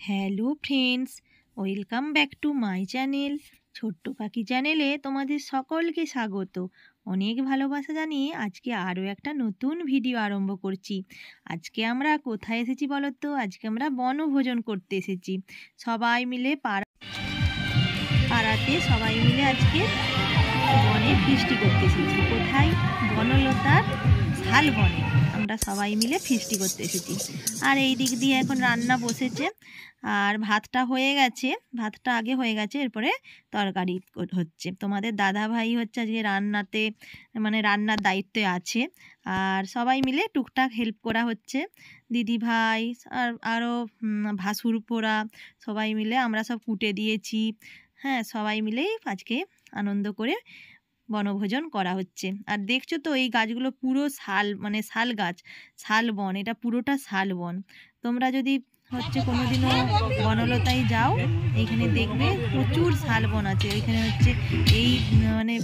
Hello friends, welcome back to my channel. ছোট্ট পাখি চ্যানেলে তোমাদের সকলকে স্বাগত। অনেক ভালোবাসা জানিয়ে আজকে আরও একটা নতুন ভিডিও আরম্ভ করছি। আজকে আমরা কোথায় এসেছি বলো তো? আজকে আমরা বনভোজন করতে এসেছি। সবাই মিলে পাড়াতে সবাই মিলে আজকে বনে ফিস্টি করতে এসেছি। কোথায়? বনলতার শাল বনে আমরা সবাই মিলে ফিস্টি করতে এসেছি। আর এই দিক দিয়ে এখন রান্না বসেছে, আর ভাতটা হয়ে গেছে, ভাতটা আগে হয়ে গেছে, এরপরে তরকারি হচ্ছে। তোমাদের দাদা ভাই হচ্ছে আজকে রান্নাতে মানে রান্নার দায়িত্বে আছে, আর সবাই মিলে টুকটাক হেল্প করা হচ্ছে। দিদি ভাই আর আরও ভাসুরপোরা সবাই মিলে আমরা সব কুটে দিয়েছি। হ্যাঁ, সবাই মিলেই আজকে আনন্দ করে বনভোজন করা হচ্ছে। আর দেখছো তো এই গাছগুলো পুরো শাল, মানে শাল গাছ, শাল বন, এটা পুরোটা শাল বন। তোমরা যদি হচ্ছে কোনোদিনও বনলতায় যাও, এইখানে দেখবে প্রচুর শাল বন আছে। ওইখানে হচ্ছে এই মানে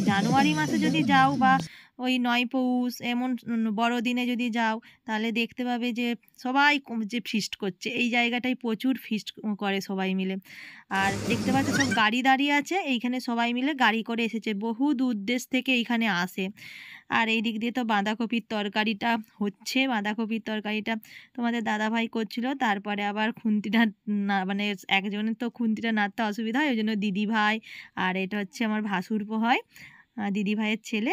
জানুয়ারি মাসে যদি যাও বা ওই 9 পৌষ এমন বড়দিনে যদি যাও, তাহলে দেখতে পাবে যে সবাই যে ফিস্ট করছে এই জায়গাটায় প্রচুর ফিস্ট করে সবাই মিলে। আর দেখতে পাচ্ছ সব গাড়ি দাঁড়িয়ে আছে, এইখানে সবাই মিলে গাড়ি করে এসেছে, বহু দূর দেশ থেকে এইখানে আসে। আর এই দিক দিয়ে তো বাঁধাকপির তরকারিটা হচ্ছে, বাঁধাকপির তরকারিটা তোমাদের দাদাভাই করছিল। তারপরে আবার খুন্তিটা না, মানে একজনের তো খুন্তিটা নাড়তে অসুবিধা হয়, ওই জন্য দিদিভাই আর এটা হচ্ছে আমার ভাসুরপো হয়, দিদিভাইয়ের ছেলে,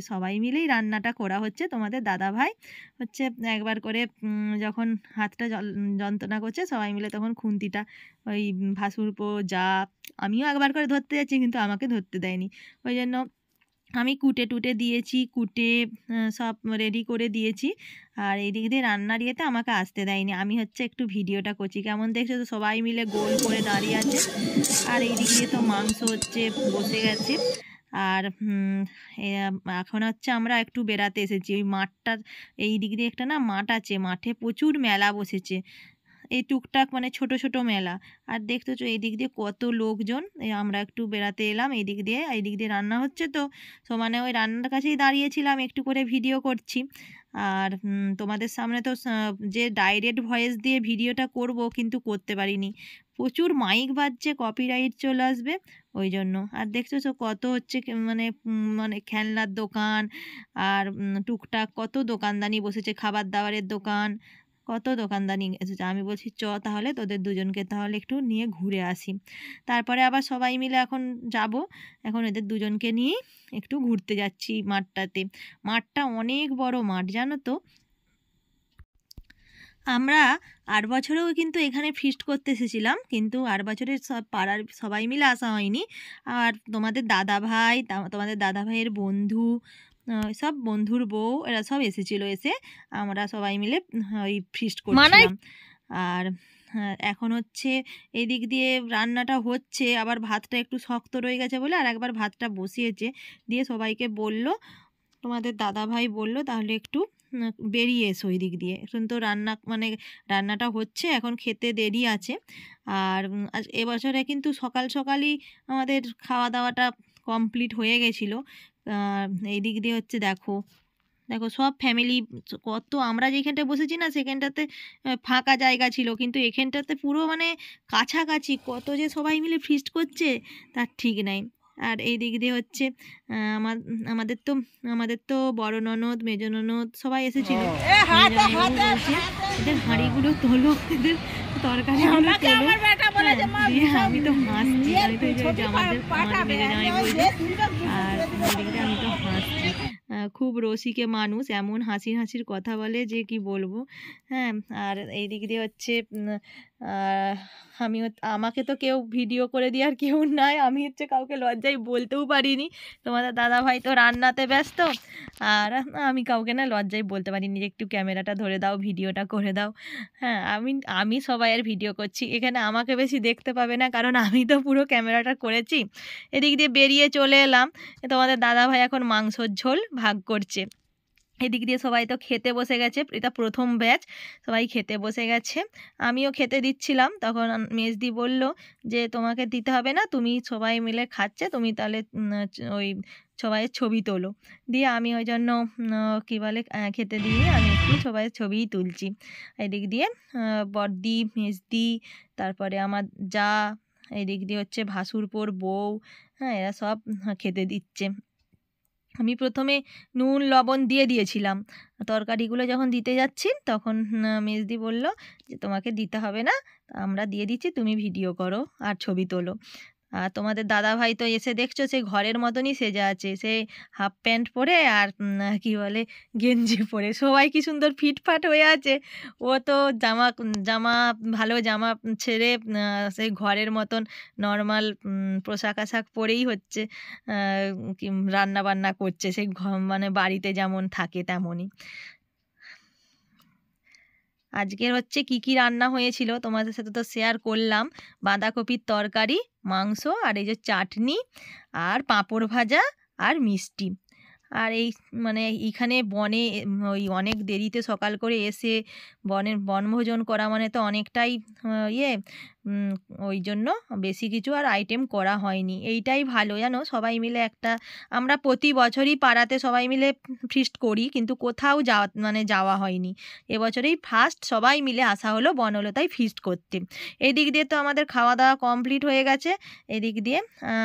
সবাই মিলেই রান্নাটা করা হচ্ছে। তোমাদের দাদাভাই হচ্ছে একবার করে যখন হাতটা যন্ত্রণা করছে সবাই মিলে তখন খুন্তিটা ওই ভাসুরপো যা, আমিও একবার করে ধরতে যাচ্ছি কিন্তু আমাকে ধরতে দেয়নি, ওই জন্য আমি কুটে দিয়েছি, সব রেডি করে দিয়েছি। আর এই দিক দিয়ে রান্নার ইয়েতে আমাকে আসতে দেয়নি, আমি হচ্ছে একটু ভিডিওটা করছি। কেমন দেখছো তো, সবাই মিলে গোল করে দাঁড়িয়ে আছে। আর এই দিক দিয়ে তো মাংস হচ্ছে বসে গেছে। আর এখন হচ্ছে আমরা একটু বেড়াতে এসেছি ওই মাঠটার, এই দিক দিয়ে একটা না মাঠ আছে, মাঠে প্রচুর মেলা বসেছে, এই টুকটাক মানে ছোট ছোট মেলা। আর দেখতেছো এই দিক দিয়ে কত লোকজন, আমরা একটু বেড়াতে এলাম এই দিক দিয়ে। এই দিক দিয়ে রান্না হচ্ছে তো মানে ওই রান্নার কাছেই দাঁড়িয়েছিলাম, একটু করে ভিডিও করছি। আর তোমাদের সামনে তো যে ডাইরেক্ট ভয়েস দিয়ে ভিডিওটা করব কিন্তু করতে পারিনি, প্রচুর মাইক বাজছে, কপিরাইট চলে আসবে ওই জন্য। আর দেখতেছো কত হচ্ছে মানে মানে খেলনার দোকান, আর টুকটাক কত দোকানদানি বসেছে, খাবার দাবারের দোকান, কত দোকানদানি এসেছে। আমি বলছি চ তাহলে তোদের দুজনকে তাহলে একটু নিয়ে ঘুরে আসি। তারপরে আবার সবাই মিলে এখন যাব, এখন এদের দুজনকে নিয়ে একটু ঘুরতে যাচ্ছি মাঠটাতে। মাঠটা অনেক বড় মাঠ জানো তো। আমরা 8 বছরেও কিন্তু এখানে ফিস্ট করতে এসেছিলাম, কিন্তু 8 বছরের সব পাড়ার সবাই মিলে আসা হয়নি। আর তোমাদের দাদা ভাইয়ের বন্ধু, সব বন্ধুর বউ এরা সব এসেছিলো, এসে আমরা সবাই মিলে ওই ফিস্ট করছিলাম। আর এখন হচ্ছে এই দিক দিয়ে রান্নাটা হচ্ছে, আবার ভাতটা একটু শক্ত রয়ে গেছে বলে আর একবার ভাতটা বসিয়েছে, দিয়ে সবাইকে বলল, তোমাদের দাদাভাই বলল তাহলে একটু বেরিয়ে এসো ওই দিক দিয়ে, এখন তো রান্নাটা হচ্ছে, এখন খেতে দেরি আছে। আর এবছরে কিন্তু সকাল সকালই আমাদের খাওয়া দাওয়াটা কমপ্লিট হয়ে গেছিলো। এই দিক দিয়ে হচ্ছে দেখো দেখো সব ফ্যামিলি, কত আমরা যেখানটায় বসেছি না সেখানটাতে ফাঁকা জায়গা ছিল, কিন্তু এখানটাতে পুরো মানে কাছাকাছি কত যে সবাই মিলে ফিস্ট করছে তার ঠিক নাই। আর এই দিক দিয়ে হচ্ছে আমাদের তো বড় ননদ, মেজ ননদ সবাই এসেছিল। বলছে এদের হাঁড়িগুলো তোলো, এদের তরকারিগুলো তোলো। দিয়ে আমি তো হাসছি, আমি তো আমাদের মেজে জামাই বলছে, আর এদিকে আমি তো হাসছি। খুব রসিকে মানুষ, এমন হাসির কথা বলে যে কি বলবো। হ্যাঁ, আর এই দিক দিয়ে হচ্ছে আমাকে তো কেউ ভিডিও করে দিয়ে আর কেউ নাই, আমি হচ্ছে কাউকে লজ্জায় বলতেও পারিনি। তোমাদের দাদাভাই তো রান্নাতে ব্যস্ত, আর আমি কাউকে না লজ্জায় বলতে পারিনি যে একটু ক্যামেরাটা ধরে দাও, ভিডিওটা করে দাও। হ্যাঁ, আমি সবাইয়ের ভিডিও করছি, এখানে আমাকে বেশি দেখতে পাবে না কারণ আমি তো পুরো ক্যামেরাটা করেছি। এদিক দিয়ে বেরিয়ে চলে এলাম, তোমাদের দাদাভাই এখন মাংসর ঝোল ভাগ করছে। এদিক দিয়ে সবাই তো খেতে বসে গেছে, এটা প্রথম ব্যাচ, সবাই খেতে বসে গেছে। আমিও খেতে দিচ্ছিলাম, তখন মেজদি বলল যে তোমাকে দিতে হবে না, তুমি সবাই মিলে খাচ্ছে, তুমি তাহলে ওই সবাইয়ের ছবি তোলো। দিয়ে আমি ওই জন্য কী বলে খেতে দিয়ে আমি একটু সবাইয়ের ছবিই তুলছি। এদিক দিয়ে বড়দি, মেজদি, তারপরে আমার যা, এদিক দিয়ে হচ্ছে ভাসুরপোর বউ, হ্যাঁ এরা সব খেতে দিচ্ছে। আমি প্রথমে নুন লবণ দিয়ে দিয়েছিলাম, তরকারিগুলো যখন দিতে যাচ্ছি তখন মেজদি বলল যে তোমাকে দিতে হবে না, আমরা দিয়ে দিচ্ছি, তুমি ভিডিও করো আর ছবি তোলো। আর তোমাদের দাদাভাই তো এসে দেখছো সে ঘরের মতনই সেজে আছে, সে হাফ প্যান্ট পরে আর কী বলে গেঞ্জি পরে, সবাই কি সুন্দর ফিটফাট হয়ে আছে। ও তো জামা ভালো জামা ছেড়ে সেই ঘরের মতন নর্মাল পোশাক আশাক পরেই হচ্ছে রান্না বান্না করছে, সেই মানে বাড়িতে যেমন থাকে তেমনই। আজকের হচ্ছে কি কি রান্না হয়েছিল তোমাদের সাথে তো শেয়ার করলাম, বাঁধাকপির তরকারি, মাংস, আর এই যে চাটনি, আর পাঁপড় ভাজা, আর মিষ্টি। আর এই মানে এইখানে বনে ওই অনেক দেরিতে সকাল করে এসে বনভোজন করা মানে তো অনেকটাই ওই জন্য বেশি কিছু আর আইটেম করা হয়নি। এইটাই ভালো জানো, সবাই মিলে একটা, আমরা প্রতি বছরই পাড়াতে সবাই মিলে ফিস্ট করি কিন্তু কোথাও যাওয়া হয়নি। এবছরেই ফার্স্ট সবাই মিলে আসা হলো বনলতায় ফিস্ট করতে। এদিক দিয়ে তো আমাদের খাওয়া দাওয়া কমপ্লিট হয়ে গেছে, এদিক দিয়ে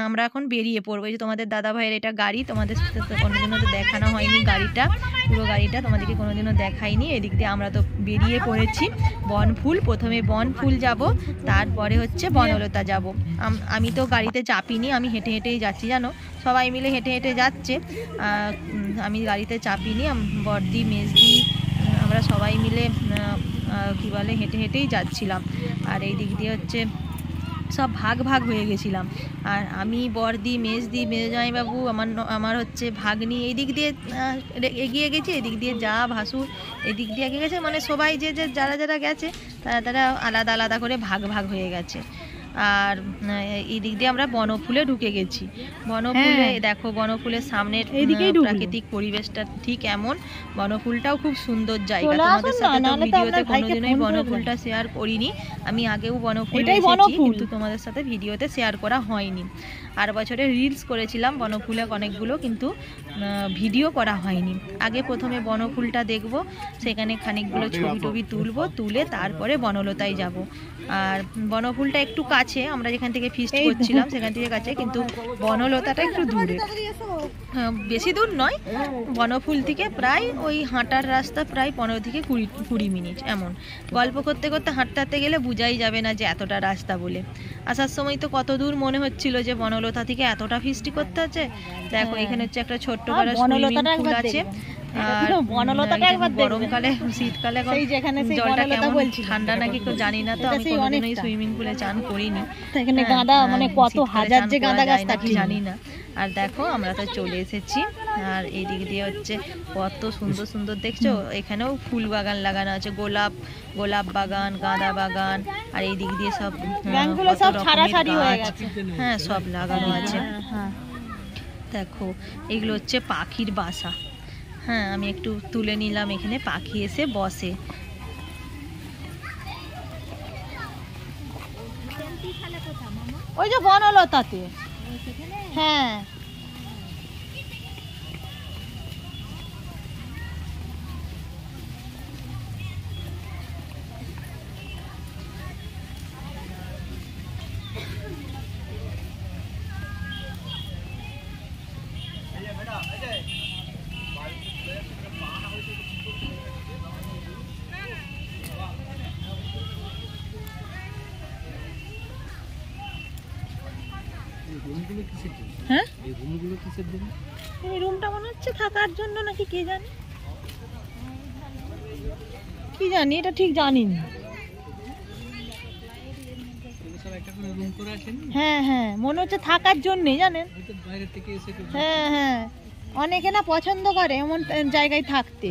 আমরা এখন বেরিয়ে পড়বো। এই যে তোমাদের দাদাভাইয়ের এটা গাড়ি, তোমাদের সাথে তো কোনোদিনও তো দেখানো হয়নি গাড়িটা, পুরো গাড়িটা তোমাদেরকে কোনোদিনও দেখাইনি। এদিক দিয়ে আমরা তো বেরিয়ে পড়েছি বনফুল, প্রথমে বনফুল যাব, তারপরে হচ্ছে বনলতা যাব। আমি তো গাড়িতে চাপিনি, আমি হেঁটে হেঁটেই যাচ্ছি জানো, সবাই মিলে হেঁটে হেঁটে যাচ্ছে, আমি গাড়িতে চাপিনি। বড়দি, মেজদি, আমরা সবাই মিলে কী বলে হেঁটে হেঁটেই যাচ্ছিলাম। আর এই দিক দিয়ে হচ্ছে সব ভাগ ভাগ হয়ে গেছিলাম, আর আমি, বড়দি, মেজদি, মেজজামাইবাবু, আমার হচ্ছে ভাগ্নি এই দিক দিয়ে এগিয়ে গেছি, এদিক দিয়ে যা ভাসুর এদিক দিয়ে এগিয়ে গেছে, মানে সবাই যে যারা গেছে তারা আলাদা আলাদা করে ভাগ ভাগ হয়ে গেছে। আর এই দিক দিয়ে আমরা বনফুলে ঢুকে গেছি। বনফুলে দেখো, বনফুলের সামনের প্রাকৃতিক পরিবেশটা ঠিক এমন, বনফুলটাও খুব সুন্দর জায়গা। তোমাদের সাথে তো ভিডিওতে কোনোদিনই বনফুলটা শেয়ার করিনি, আমি আগেও বনফুলে এসেছি কিন্তু তোমাদের সাথে ভিডিওতে শেয়ার করা হয়নি। আর বছরে রিলস করেছিলাম বনফুলে অনেকগুলো, কিন্তু ভিডিও করা হয়নি। আগে প্রথমে বনফুলটা দেখব, সেখানে খানিকগুলো ছবি টবি তুলবো, তুলে তারপরে বনলতায় যাব। আর বনফুলটা একটু কাছে, আমরা যেখান থেকে ফিস্ট করছিলাম সেখান থেকে কাছে, কিন্তু বনলতাটা একটু দূরে, বেশি দূর নয়। বনফুল থেকে প্রায় ওই হাঁটার রাস্তা প্রায় 15 থেকে 20 মিনিট এমন। গল্প করতে করতে হাঁটতে গেলে বোঝাই যাবে না যে এতটা রাস্তা বলে। আসার সময় তো কত দূর মনে হচ্ছিল যে বনলতা থেকে এতটা ফিস্টি করতে আছে। দেখো এখানে হচ্ছে একটা ছোট্ট করে সুইমিং পুল আছে, গরমকালে শীতকালে জলটা কেমন ঠান্ডা নাকি জানি না, তো আমি কোনোদিনই সুইমিং পুলে চান করিনি, এখানে গাঁদা মানে কত হাজার যে গাঁদা গাছ থাকে জানি না। আর দেখো আমরা তো চলে এসেছি, আর এইদিক দিয়ে হচ্ছে কত সুন্দর সুন্দর দেখছো, এখানেও ফুল বাগান লাগানো আছে, গোলাপ বাগান, গাঁদা বাগান, আর এই দিক দিয়ে সব হ্যাঁ সব লাগানো আছে। দেখো এগুলো হচ্ছে পাখির বাসা, হ্যাঁ আমি একটু তুলে নিলাম, এখানে পাখি এসে বসে। ওই যে বনলতাতে, হ্যাঁ এই রুমটা মনে হচ্ছে থাকার জন্য নাকি, কে জানি কি জানি, এটা ঠিক জানি না। হ্যাঁ হ্যাঁ মনে হচ্ছে থাকার জন্যে, জানেন, হ্যাঁ হ্যাঁ অনেকে না পছন্দ করে এমন জায়গায় থাকতে।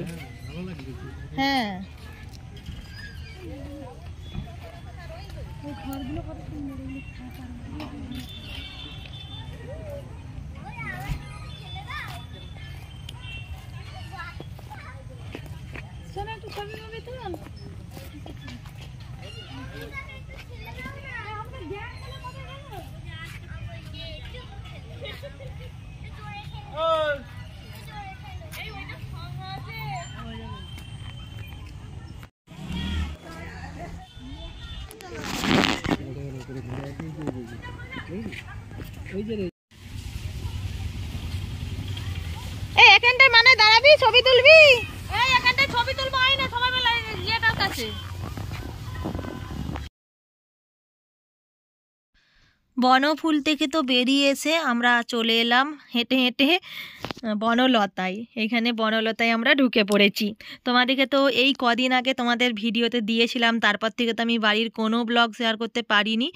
হ্যাঁ ঘরগুলো কত সুন্দর, এই এখানটায় মানে দাঁড়াবি, ছবি তুলবি। এই এখানটায় ছবি তুলবো, আয় না সবাই মিলে ইয়েটার কাছে। বনফুল থেকে তো বেরিয়ে এসে আমরা চলে এলাম হেঁটে হেঁটে বনলতায়। এখানে বনলতায় আমরা ঢুকে পড়েছি। তোমাদেরকে তো এই কদিন আগে তোমাদের ভিডিওতে দিয়েছিলাম, তারপর থেকে তো আমি বাড়ির কোনো ব্লগ শেয়ার করতে পারিনি।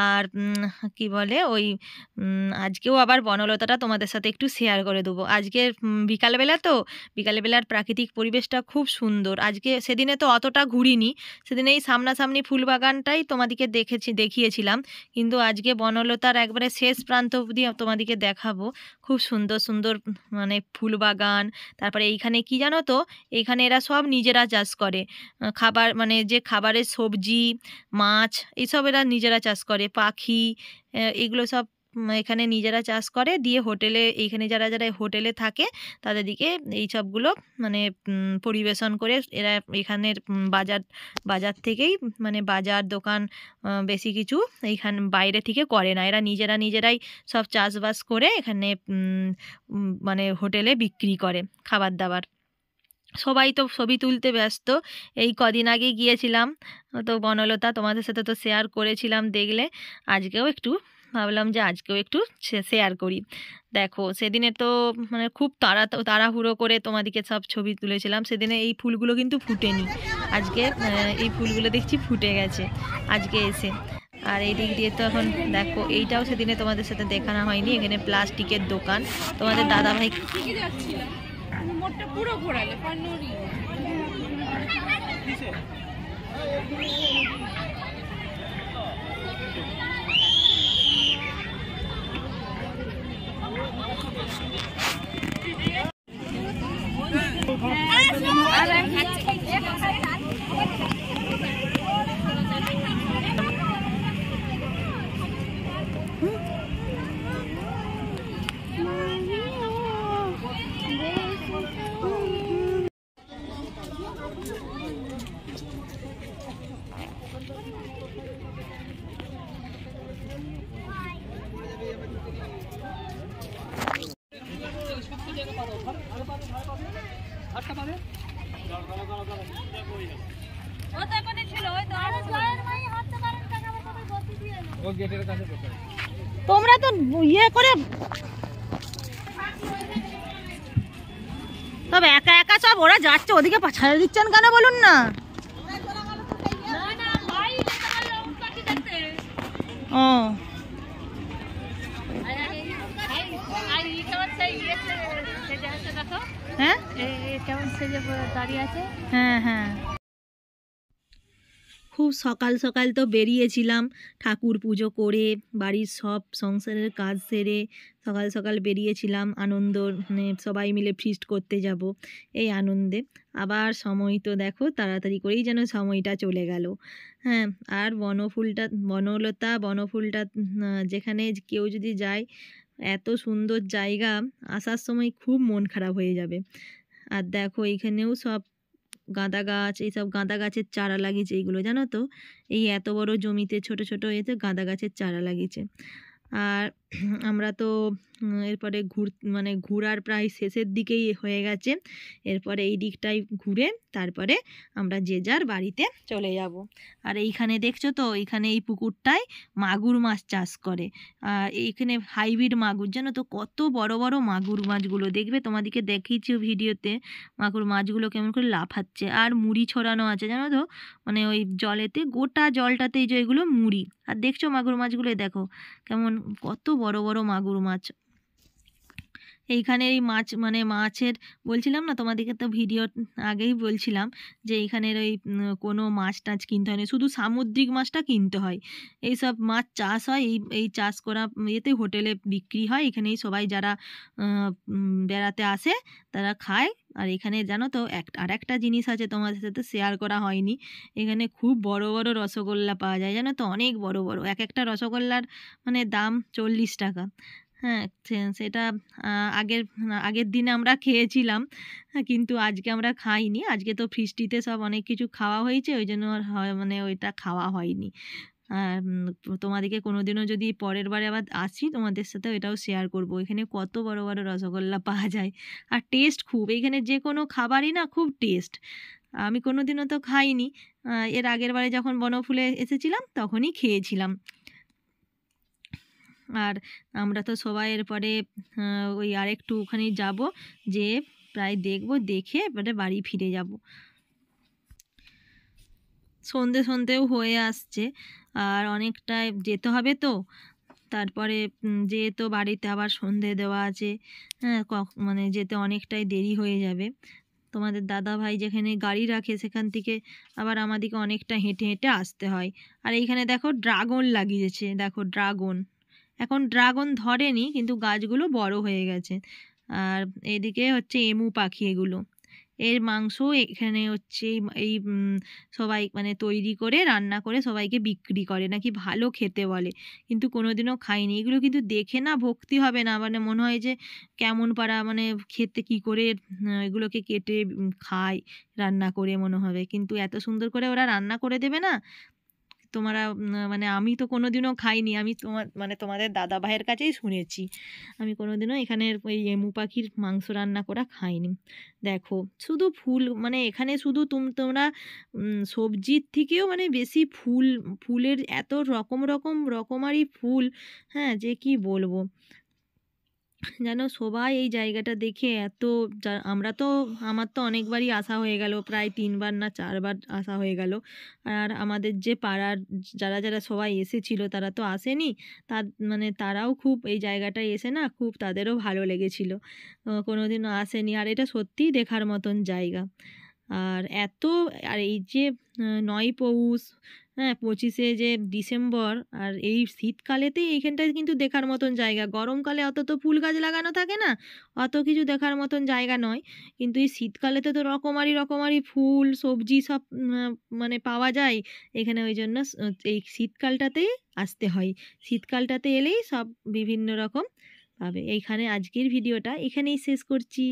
আর কি বলে ওই আজকেও আবার বনলতাটা তোমাদের সাথে একটু শেয়ার করে দেবো। আজকে বিকালবেলা তো, বিকালবেলার প্রাকৃতিক পরিবেশটা খুব সুন্দর। আজকে সেদিনে তো অতটা ঘুরিনি, সেদিনে এই সামনাসামনি ফুলবাগানটাই তোমাদেরকে দেখিয়েছিলাম, কিন্তু আজকে বনলতার একবারে শেষ প্রান্ত অবধি তোমাদেরকে দেখাবো। খুব সুন্দর সুন্দর মানে ফুলবাগান। তারপরে এইখানে কি জানো তো, এইখানে এরা সব নিজেরা চাষ করে খাবার, মানে যে খাবারের সবজি, মাছ, এইসব এরা নিজেরা চাষ করে। পাখি এগুলো সব এখানে নিজেরা চাষ করে, দিয়ে হোটেলে, এইখানে যারা যারা হোটেলে থাকে তাদেরকে এই সবগুলো মানে পরিবেশন করে এরা এখানের বাজার থেকেই, মানে বাজার দোকান বেশি কিছু এইখান বাইরে থেকে করে না, এরা নিজেরাই সব চাষবাস করে এখানে মানে হোটেলে বিক্রি করে খাবার দাবার। সবাই তো ছবি তুলতে ব্যস্ত। এই কদিন আগে গিয়েছিলাম তো বনলতা, তোমাদের সাথে তো শেয়ার করেছিলাম, দেখলে। আজকেও একটু ভাবলাম যে আজকেও একটু শেয়ার করি। দেখো সেদিনে তো মানে খুব তাড়াহুড়ো করে তোমাদেরকে সব ছবি তুলেছিলাম। সেদিনে এই ফুলগুলো কিন্তু ফুটেনি, আজকে এই ফুলগুলো দেখছি ফুটে গেছে আজকে এসে। আর এই দিক দিয়ে তো এখন দেখো, এইটাও সেদিনে তোমাদের সাথে দেখানো হয়নি, এখানে প্লাস্টিকের দোকান। তোমাদের দাদাভাই পুরো ঘোরালে পান্নরি। তোমরা তো ইয়ে করে তবে একা একা সব ওরা যাচ্ছে, ওদিকে ছেড়ে দিচ্ছেন কেন বলুন না? ও হ্যাঁ, কেমন সেজে দাঁড়িয়ে আছে। হ্যাঁ হ্যাঁ, খুব সকাল সকাল তো বেরিয়েছিলাম, ঠাকুর পুজো করে বাড়ির সব সংসারের কাজ সেরে সকাল সকাল বেরিয়েছিলাম আনন্দ, মানে সবাই মিলে ফিস্ট করতে যাব এই আনন্দে। আবার সময় তো দেখো তাড়াতাড়ি করেই যেন সময়টা চলে গেল। হ্যাঁ, আর বনফুলটা যেখানে কেউ যদি যায়, এত সুন্দর জায়গা, আসার সময় খুব মন খারাপ হয়ে যাবে। আর দেখো এইখানেও সব গাঁদা গাছ, এইসব গাঁদা গাছের চারা লাগিয়েছে, এইগুলো জানো তো, এই এত বড় জমিতে ছোট ছোট এতে গাঁদা গাছের চারা লাগিয়েছে। আর আমরা তো এরপরে ঘোরার প্রায় শেষের দিকেই হয়ে গেছে। এরপরে এই দিকটাই ঘুরে তারপরে আমরা যে যার বাড়িতে চলে যাব। আর এইখানে দেখছো তো, এইখানে এই পুকুরটায় মাগুর মাছ চাষ করে। আর এইখানে হাইব্রিড মাগুর, জানো তো, কত বড় বড় মাগুর মাছগুলো দেখবে, তোমাদেরকে দেখিয়েছি ভিডিওতে। মাগুর মাছগুলো কেমন করে লাফাচ্ছে, আর মুড়ি ছড়ানো আছে জানো তো, মানে ওই জলেতে, গোটা জলটাতে এই যে এগুলো মুড়ি। আর দেখছো মাগুর মাছগুলো, দেখো কেমন, কত বড় বড় মাগুর মাছ। এইখানে এই মাছের বলছিলাম না তোমাদেরকে, তো ভিডিও আগেই বলছিলাম যে এইখানের ওই কোনো মাছ টাছ কিনতে হয় না, শুধু সামুদ্রিক মাছটা কিনতে হয়। এই সব মাছ চাষ হয়, এই চাষ করা ইয়েতে হোটেলে বিক্রি হয়। এখানেই সবাই যারা বেড়াতে আসে তারা খায়। আর এখানে জানো তো আর একটা জিনিস আছে তোমাদের সাথে শেয়ার করা হয়নি, এখানে খুব বড় বড় রসগোল্লা পাওয়া যায়, জানো তো, অনেক বড় বড়, এক একটা রসগোল্লার মানে দাম 40 টাকা। হ্যাঁ, সেটা আগের দিনে আমরা খেয়েছিলাম, কিন্তু আজকে আমরা খাইনি। আজকে তো ফিস্টিতে সব অনেক কিছু খাওয়া হয়েছে, ওই জন্য আর মানে ওইটা খাওয়া হয়নি। আর তোমাদেরকে কোনোদিনও যদি পরের বারে আবার আসি তোমাদের সাথেও এটাও শেয়ার করব। এখানে কত বড় বড় রসগোল্লা পাওয়া যায়, আর টেস্ট খুব, এইখানে যে কোনো খাবারই না খুব টেস্ট। আমি কোনোদিনও তো খাইনি, এর আগের বারে যখন বনফুলে এসেছিলাম তখনই খেয়েছিলাম। আর আমরা তো সবাই এরপরে ওই আরেকটুখানি যাব, যে প্রায় দেখব, দেখে এবারে বাড়ি ফিরে যাব। সন্ধে সন্ধেও হয়ে আসছে, আর অনেকটা যেতে হবে তো, তারপরে যেহেতু বাড়িতে আবার সন্ধে দেওয়া আছে, হ্যাঁ মানে যেতে অনেকটাই দেরি হয়ে যাবে। তোমাদের দাদা ভাই যেখানে গাড়ি রাখে সেখান থেকে আবার আমাদেরকে অনেকটা হেঁটে হেঁটে আসতে হয়। আর এইখানে দেখো ড্রাগন লাগিয়েছে, দেখো ড্রাগন, এখন ড্রাগন ধরেনি কিন্তু গাছগুলো বড় হয়ে গেছে। আর এদিকে হচ্ছে এমু পাখি, এগুলো এর মাংস এখানে হচ্ছে এই সবাই মানে তৈরি করে রান্না করে সবাইকে বিক্রি করে, নাকি ভালো খেতে বলে, কিন্তু কোনোদিনও খাইনি। এগুলো কিন্তু দেখে না ভক্তি হবে না, মানে মনে হয় যে কেমন পারা, মানে খেতে কি করে এগুলোকে কেটে খায় রান্না করে মনে হবে, কিন্তু এত সুন্দর করে ওরা রান্না করে দেবে না তোমরা, মানে আমি তো কোনোদিনও খাইনি, আমি মানে তোমাদের দাদা ভাইয়ের কাছেই শুনেছি, আমি কোনোদিনও এখানের ওই এমু পাখির মাংস রান্না করা খাইনি। দেখো শুধু ফুল, মানে এখানে শুধু তোমরা সবজির থেকেও মানে বেশি ফুলের এত রকমারি ফুল, হ্যাঁ যে কি বলবো, যেন সবাই এই জায়গাটা দেখে এত আমরা তো, আমার তো অনেকবারই আসা হয়ে গেল, প্রায় 3বার না 4বার আসা হয়ে গেল। আর আমাদের যে পাড়ার যারা যারা সবাই এসেছিল তারা তো আসেনি, তার মানে তারাও খুব এই জায়গাটায় এসে না খুব তাদেরও ভালো লেগেছিল, কোনোদিনও আসেনি। আর এটা সত্যিই দেখার মতন জায়গা। আর আর এই যে 9ই পৌষ, হ্যাঁ 25শে যে ডিসেম্বর, আর এই শীতকালেতেই এইখানটায় কিন্তু দেখার মতন জায়গা। গরমকালে অত তো ফুল গাছ লাগানো থাকে না, অত কিছু দেখার মতন জায়গা নয়, কিন্তু এই শীতকালেতে তো রকমারি ফুল সবজি সব মানে পাওয়া যায় এখানে, ওই জন্য এই শীতকালটাতেই আসতে হয়, শীতকালটাতে এলেই সব বিভিন্ন রকম পাবে। এইখানে আজকের ভিডিওটা এখানেই শেষ করছি।